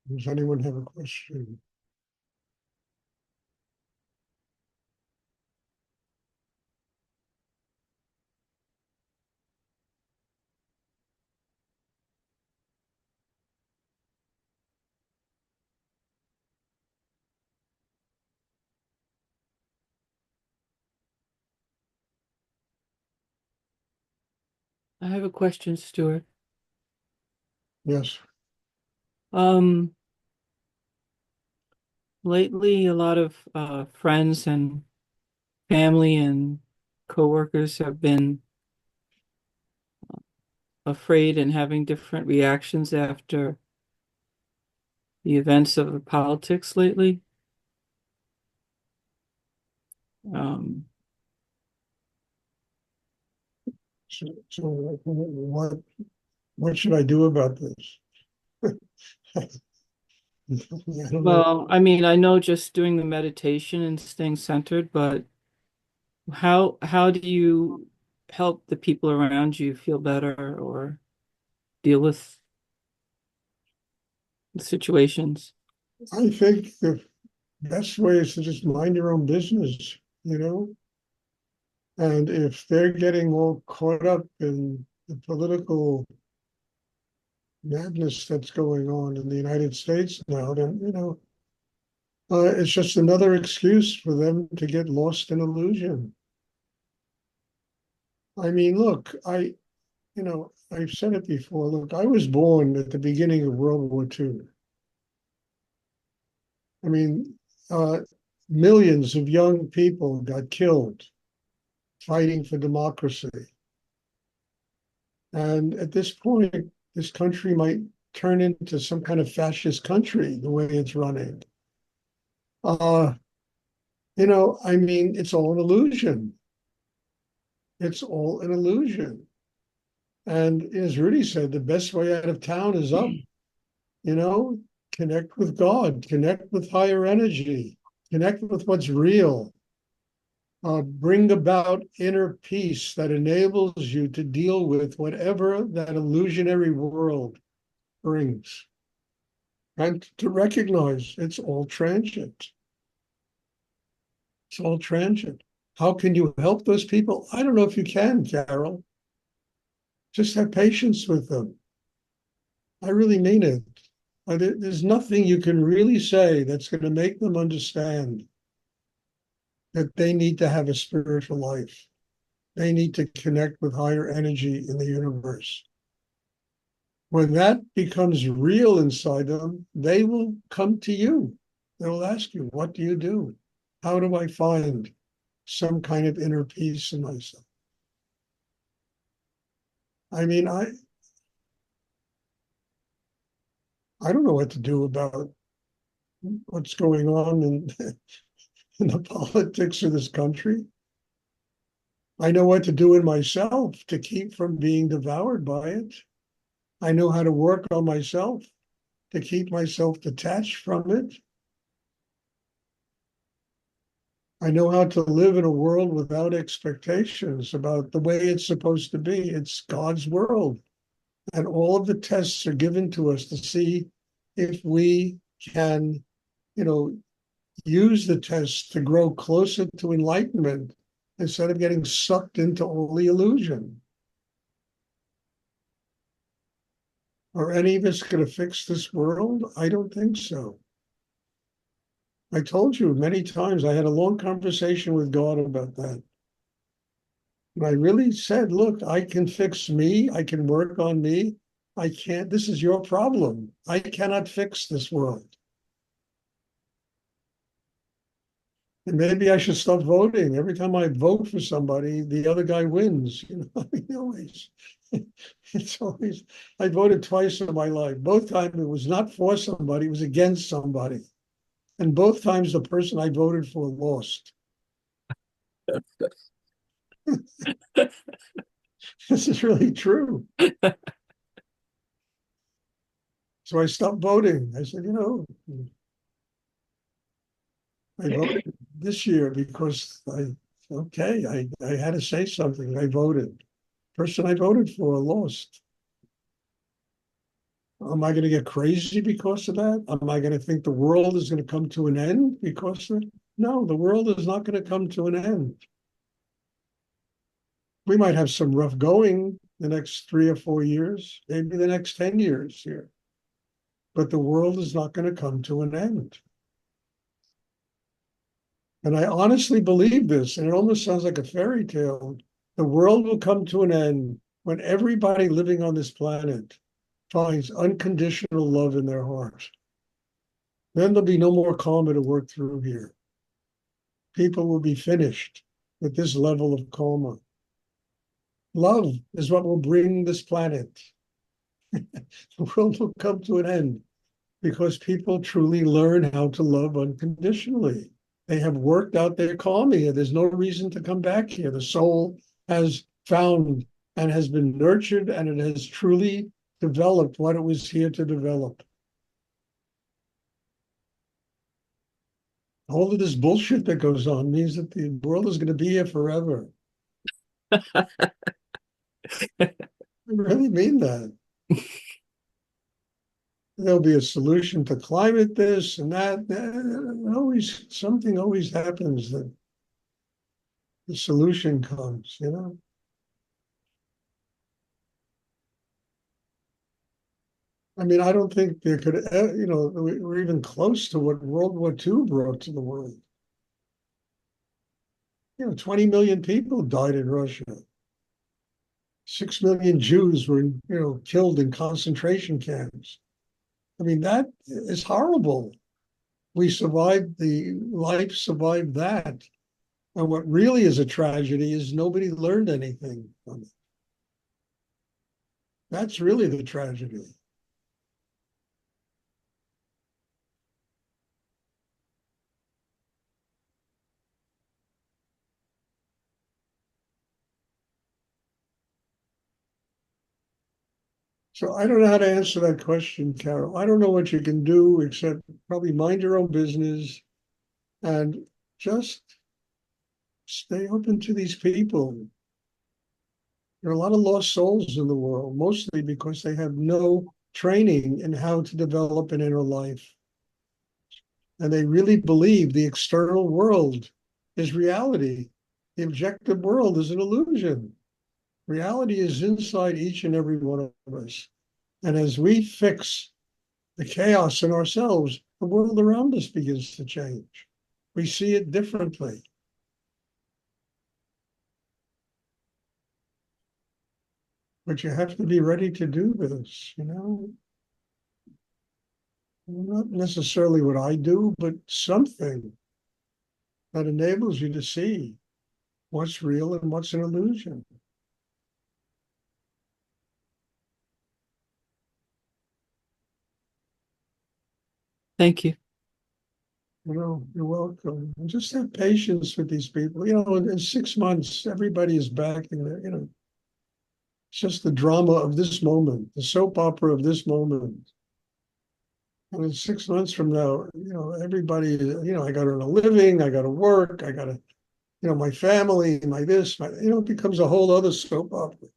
Does anyone have a question? I have a question, Stuart. Yes. Um, Lately, a lot of friends and family and coworkers have been afraid and having different reactions after the events of the politics lately. Um, So what should I do about this? I don't know. well, I mean, I know just doing the meditation and staying centered, but how do you help the people around you feel better or deal with the situations? I think the best way is to just mind your own business, you know? And if they're getting all caught up in the political madness that's going on in the United States now, then, it's just another excuse for them to get lost in illusion. I mean, look, I've said it before. Look, I was born at the beginning of World War II. I mean, uh, millions of young people got killed fighting for democracy. And at this point, this country might turn into some kind of fascist country the way it's running. Uh, I mean, it's all an illusion. It's all an illusion. And as Rudy said, the best way out of town is up, you know, connect with God, connect with higher energy, connect with what's real, bring about inner peace that enables you to deal with whatever that illusionary world brings, and to recognize it's all transient. It's all transient. How can you help those people? I don't know if you can, Carol. Just have patience with them. I really mean it. There's nothing you can really say that's going to make them understand that they need to have a spiritual life. They need to connect with higher energy in the universe. When that becomes real inside them, they will come to you. They will ask you, what do you do? How do I find some kind of inner peace in myself? I mean, I don't know what to do about what's going on in the politics of this country. I know what to do in myself to keep from being devoured by it. I know how to work on myself to keep myself detached from it. I know how to live in a world without expectations about the way it's supposed to be. It's God's world. And all of the tests are given to us to see if we can, you know, use the tests to grow closer to enlightenment instead of getting sucked into all the illusion. Are any of us going to fix this world? I don't think so. I told you many times, I had a long conversation with God about that. And I really said, look, I can fix me. I can work on me. I can't, this is your problem. I cannot fix this world. And maybe I should stop voting. Every time I vote for somebody, the other guy wins. I mean, always, it's always, I voted twice in my life. Both times it was not for somebody, it was against somebody. And both times the person I voted for lost. This is really true. So I stopped voting. I said, I voted this year because I had to say something. I voted. Person I voted for lost. Am I going to get crazy because of that? Am I going to think the world is going to come to an end because of it? No, the world is not going to come to an end. We might have some rough going the next 3 or 4 years, maybe the next 10 years here, but the world is not going to come to an end. And I honestly believe this, and it almost sounds like a fairy tale. The world will come to an end when everybody living on this planet finds unconditional love in their heart. Then there'll be no more karma to work through here. People will be finished with this level of karma. Love is what will bring this planet. The world will come to an end because people truly learn how to love unconditionally. They have worked out their karma here. There's no reason to come back here. The soul has found and has been nurtured, and it has truly developed what it was here to develop. All of this bullshit that goes on means that the world is going to be here forever. I really mean that. There'll be a solution to climate this and that. Always something always happens that the solution comes, you know. I mean, I don't think there could, we're even close to what World War II brought to the world. 20 million people died in Russia. 6 million Jews were, killed in concentration camps. I mean, that is horrible. We survived life survived that. And what really is a tragedy is nobody learned anything from it. That's really the tragedy. So I don't know how to answer that question, Carol. I don't know what you can do except probably mind your own business and just stay open to these people. There are a lot of lost souls in the world, mostly because they have no training in how to develop an inner life. And they really believe the external world is reality. The objective world is an illusion. Reality is inside each and every one of us. And as we fix the chaos in ourselves, the world around us begins to change. We see it differently. But you have to be ready to do this, Not necessarily what I do, but something that enables you to see what's real and what's an illusion. Thank you. You're welcome. And just have patience with these people. In 6 months, everybody is back in there, It's just the drama of this moment, the soap opera of this moment. And in 6 months from now, everybody, I got to earn a living, I got to work, I got to, my family, my this, it becomes a whole other soap opera.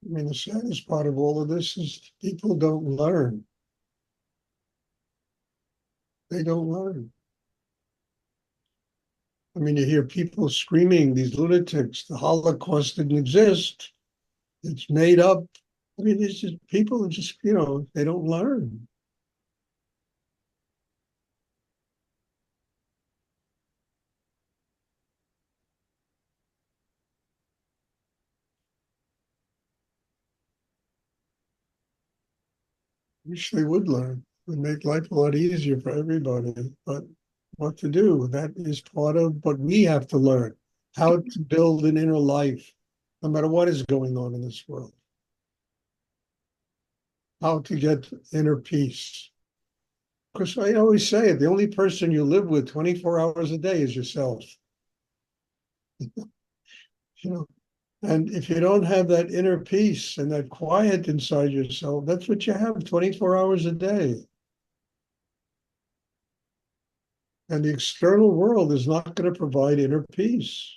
I mean, the saddest part of all of this is people don't learn. They don't learn. I mean, you hear people screaming, these lunatics, the Holocaust didn't exist. It's made up. I mean, it's just people are just, they don't learn. Wish they would learn. It would make life a lot easier for everybody. But what to do? That is part of what we have to learn, how to build an inner life, no matter what is going on in this world, how to get inner peace. Because I always say it, the only person you live with 24 hours a day is yourself. You know, and if you don't have that inner peace and that quiet inside yourself, that's what you have 24 hours a day. And the external world is not going to provide inner peace.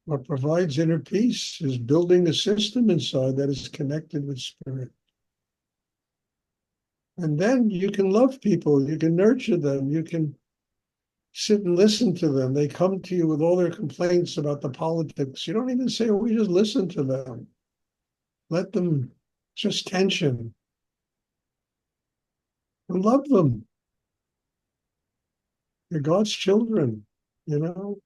What provides inner peace is building a system inside that is connected with spirit. And then you can love people, you can nurture them, you can sit and listen to them. They come to you with all their complaints about the politics. You don't even say, oh, we just listen to them. Let them just tension and love them. They're God's children, you know?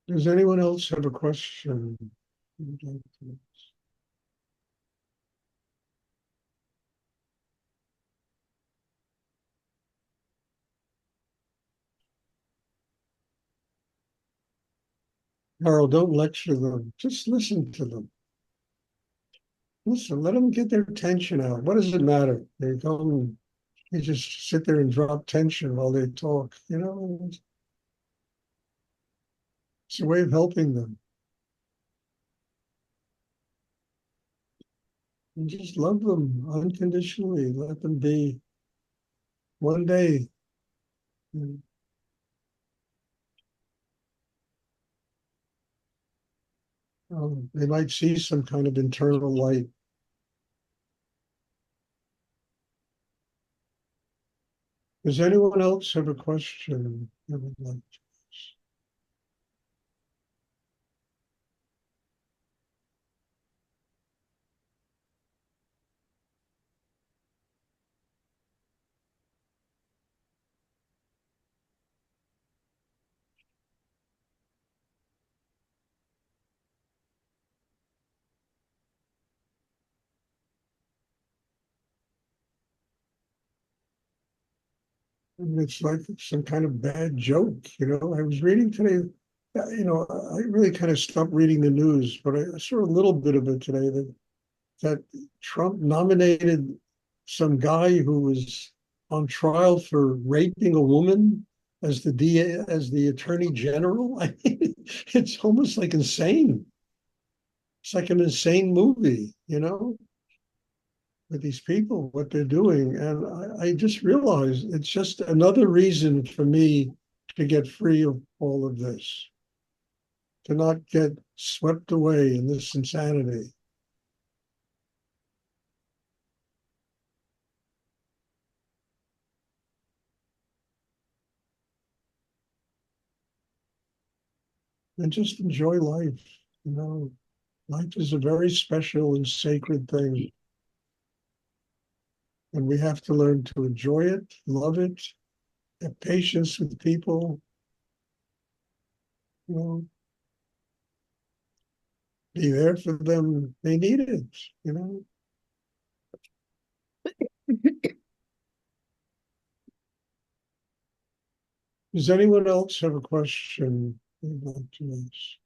Does anyone else have a question? Harold, don't lecture them. Just listen to them. Listen, let them get their tension out. What does it matter? They come, you just sit there and drop tension while they talk. You know, it's a way of helping them. And just love them unconditionally. Let them be. One day, they might see some kind of internal light. Does anyone else have a question they would like to ask? And it's like some kind of bad joke, you know. I was reading today, you know, I really kind of stopped reading the news, but I saw a little bit of it today that Trump nominated some guy who was on trial for raping a woman as the DA, as the attorney general. I mean, it's almost like insane. It's like an insane movie, you know, with these people, what they're doing. And I just realized it's just another reason for me to get free of all of this, to not get swept away in this insanity. And just enjoy life. You know, life is a very special and sacred thing. And we have to learn to enjoy it, love it, have patience with people, you know, be there for them. They need it, you know. Does anyone else have a question they'd like to ask?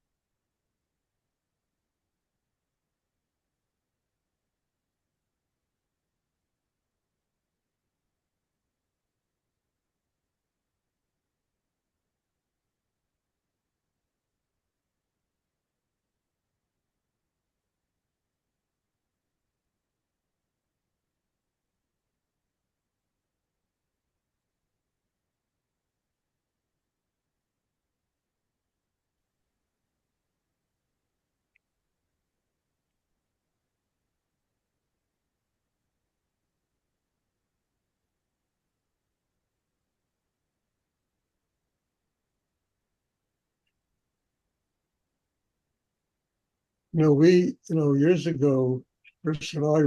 Years ago, Chris and I,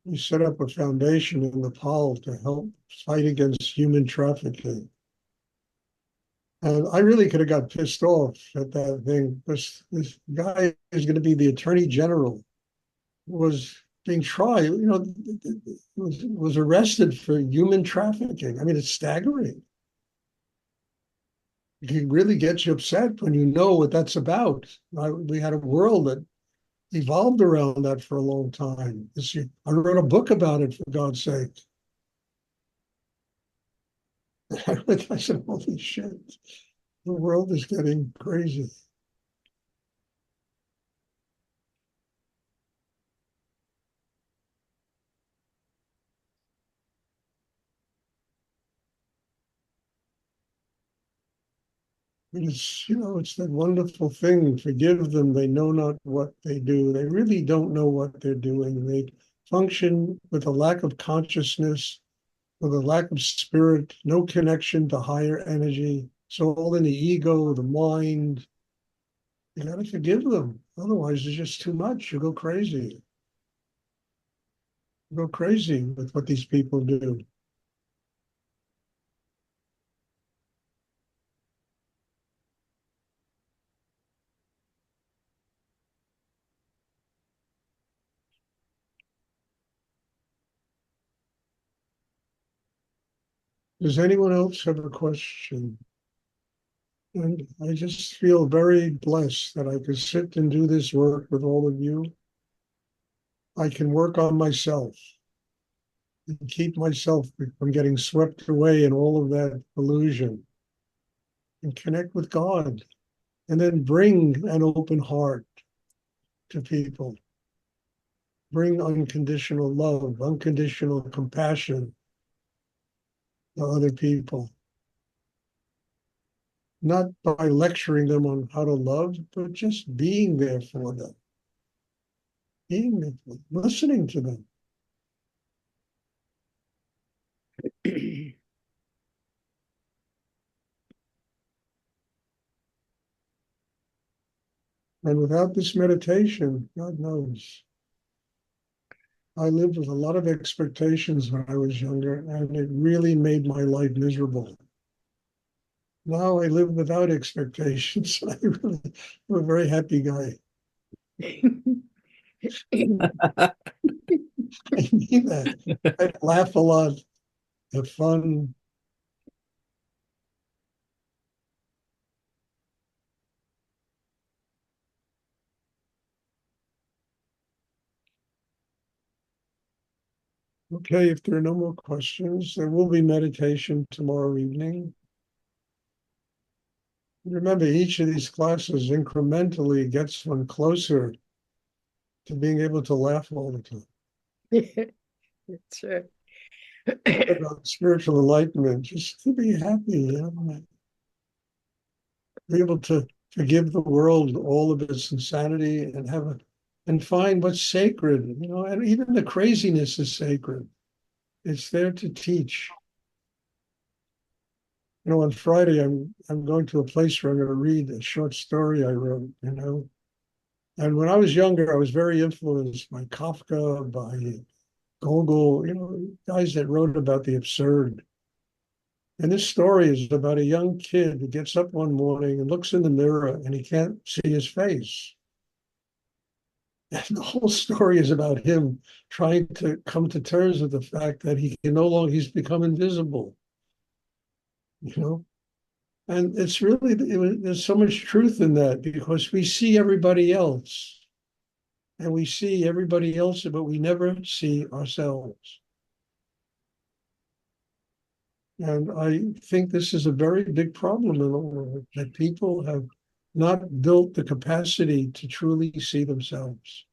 we set up a foundation in Nepal to help fight against human trafficking. And I really could have got pissed off at that thing because this guy is going to be the attorney general, was being tried, was arrested for human trafficking. I mean, it's staggering. It really gets you upset when you know what that's about. We had a world that evolved around that for a long time. I wrote a book about it, for God's sake. I said, holy shit, the world is getting crazy. But it's that wonderful thing. Forgive them. They know not what they do. They really don't know what they're doing. They function with a lack of consciousness, with a lack of spirit, no connection to higher energy. So all in the ego, the mind. You got to forgive them. Otherwise, it's just too much. You go crazy. You go crazy with what these people do. Does anyone else have a question? And I just feel very blessed that I could sit and do this work with all of you. I can work on myself and keep myself from getting swept away in all of that illusion and connect with God and then bring an open heart to people, bring unconditional love, unconditional compassion to other people, not by lecturing them on how to love, but just being there for them, being there for them, listening to them. And without this meditation, God knows. I lived with a lot of expectations when I was younger, and it really made my life miserable. Now I live without expectations. I'm a very happy guy. I mean that. I laugh a lot, have fun. Okay, if there are no more questions, there will be meditation tomorrow evening. Remember, each of these classes incrementally gets one closer to being able to laugh all the time. That's right. About spiritual enlightenment, just to be happy, be able to forgive the world all of its insanity and and find what's sacred, and even the craziness is sacred. It's there to teach. On Friday I'm going to a place where I'm going to read a short story I wrote. And when I was younger, I was very influenced by Kafka, by Gogol, guys that wrote about the absurd. And this story is about a young kid who gets up one morning and looks in the mirror and he can't see his face. And the whole story is about him trying to come to terms with the fact that he can no longer, he's become invisible, you know? And there's so much truth in that because we see everybody else and we see everybody else, but we never see ourselves. And I think this is a very big problem in the world, that people have not built the capacity to truly see themselves.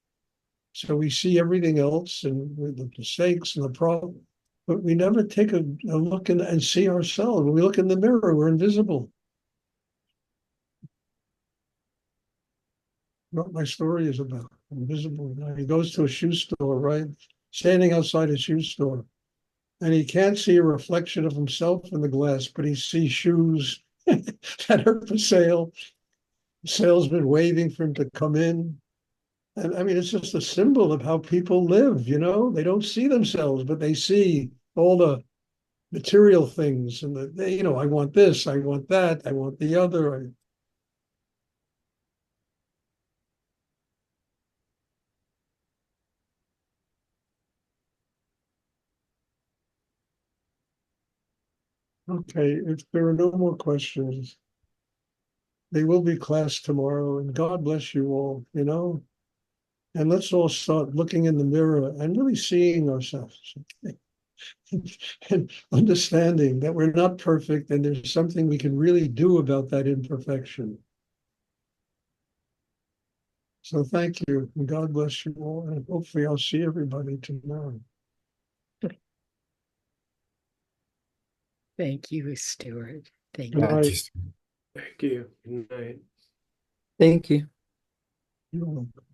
So we see everything else and the mistakes and the problem, but we never take a look and see ourselves. When we look in the mirror, we're invisible. What my story is about, invisible. He goes to a shoe store, right? Standing outside a shoe store. And he can't see a reflection of himself in the glass, but he sees shoes that are for sale. The salesman waving for him to come in. And I mean, it's just a symbol of how people live, They don't see themselves, but they see all the material things and you know, I want this, I want that, I want the other. Okay, if there are no more questions, there will be class tomorrow, and God bless you all, you know, and let's all start looking in the mirror and really seeing ourselves and understanding that we're not perfect and there's something we can really do about that imperfection. So thank you, and God bless you all, and hopefully I'll see everybody tomorrow. Thank you, Stuart. Thank Good you. night. Thank you. Good night. Thank you. You're welcome.